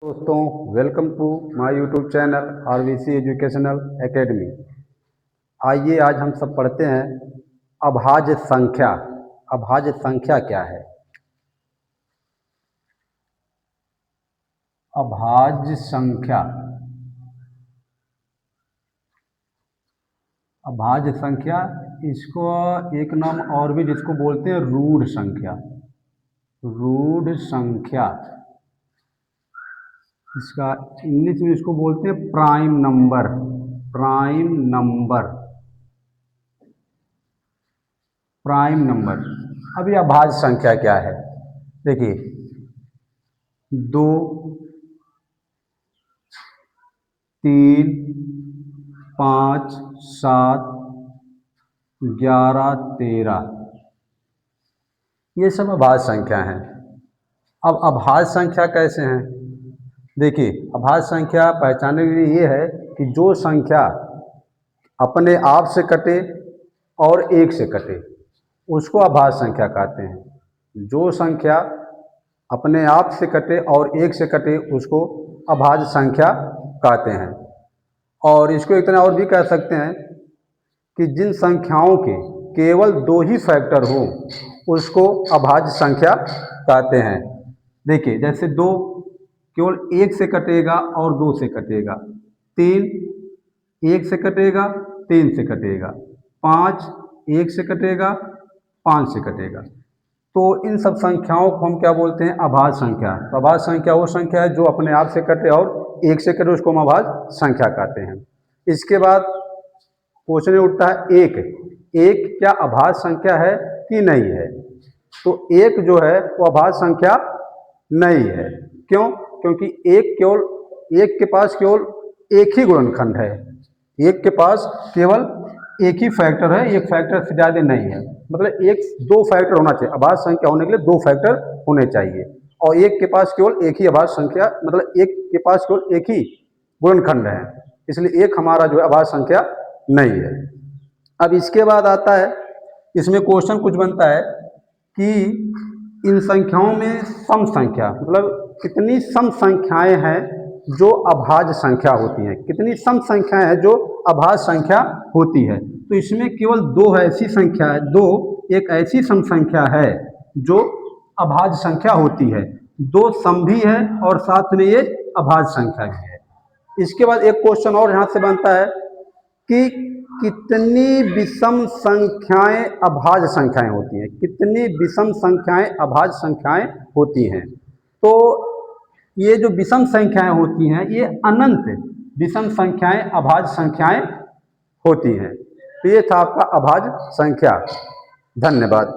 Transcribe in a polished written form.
दोस्तों, welcome to my YouTube channel RVC educational academy. आइए आज हम सब पढ़ते हैं अभाज्य संख्या। अभाज्य संख्या क्या है? अभाज्य संख्या, अभाज्य संख्या, इसको एक नाम और भी जिसको बोलते हैं रूढ़ संख्या। रूढ़ संख्या, इसका इंग्लिश में इसको बोलते हैं prime number. Prime number, prime number. अब यह अभाज्य संख्या क्या है? देखिए, 2, 3, 5, 7, 11, 13, ये सब अभाज्य संख्या हैं। अब अभाज्य संख्या कैसे हैं? देखिए, अभाज्य संख्या पहचानने के लिए ये है कि जो संख्या अपने आप से कटे और एक से कटे उसको अभाज्य संख्या कहते हैं। जो संख्या अपने आप से कटे और एक से कटे उसको अभाज्य संख्या कहते हैं। और इसको एक तरह और भी कह सकते हैं कि जिन संख्याओं के केवल 2 ही फैक्टर हो उसको अभाज्य संख्या कहते हैं। देखिए, जैसे 2 केवल 1 से कटेगा और 2 से कटेगा, 3 1 से कटेगा, 3 से कटेगा, 5 1 से कटेगा, 5 से कटेगा। तो इन सब संख्याओं को हम क्या बोलते हैं? अभाज्य संख्या। तो अभाज्य संख्या वो संख्या है जो अपने आप से कटे और एक से कटे उसको हम अभाज्य संख्या कहते हैं। इसके बाद क्वेश्चन उठता है एक क्या अभाज्य संख्या है कि नहीं है? तो एक जो है वो अभाज्य संख्या नहीं है। क्यों? क्योंकि एक के पास केवल एक ही गुणनखंड है। एक के पास केवल एक ही फैक्टर है, एक फैक्टर से ज़्यादा नहीं है। मतलब 2 फैक्टर होना चाहिए। अभाज्य संख्या होने के लिए 2 फैक्टर होने चाहिए और एक के पास केवल एक ही अभाज्य संख्या, मतलब एक के पास केवल एक ही गुणनखंड है, इसलिए एक हमारा जो है अभाज्य संख्या नहीं है। अब इसके बाद आता है, इसमें क्वेश्चन कुछ बनता है कि इन संख्याओं में सम संख्या, मतलब कितनी सम संख्याएं हैं जो अभाज्य संख्या होती हैं, कितनी सम संख्याएं हैं जो अभाज्य संख्या होती है। तो इसमें केवल 2 ऐसी संख्या है, एक ऐसी सम संख्या है जो अभाज्य संख्या होती है। 2 सम भी है और साथ में ये अभाज्य संख्या भी है। इसके बाद एक क्वेश्चन और यहाँ से बनता है कि कितनी विषम संख्याएं अभाज्य संख्याएं होती हैं, कितनी विषम संख्याएं अभाज्य संख्याएं होती हैं। तो ये जो विषम संख्याएं होती हैं ये अनंत विषम संख्याएं अभाज्य संख्याएं होती हैं। तो ये था आपका अभाज्य संख्या। धन्यवाद।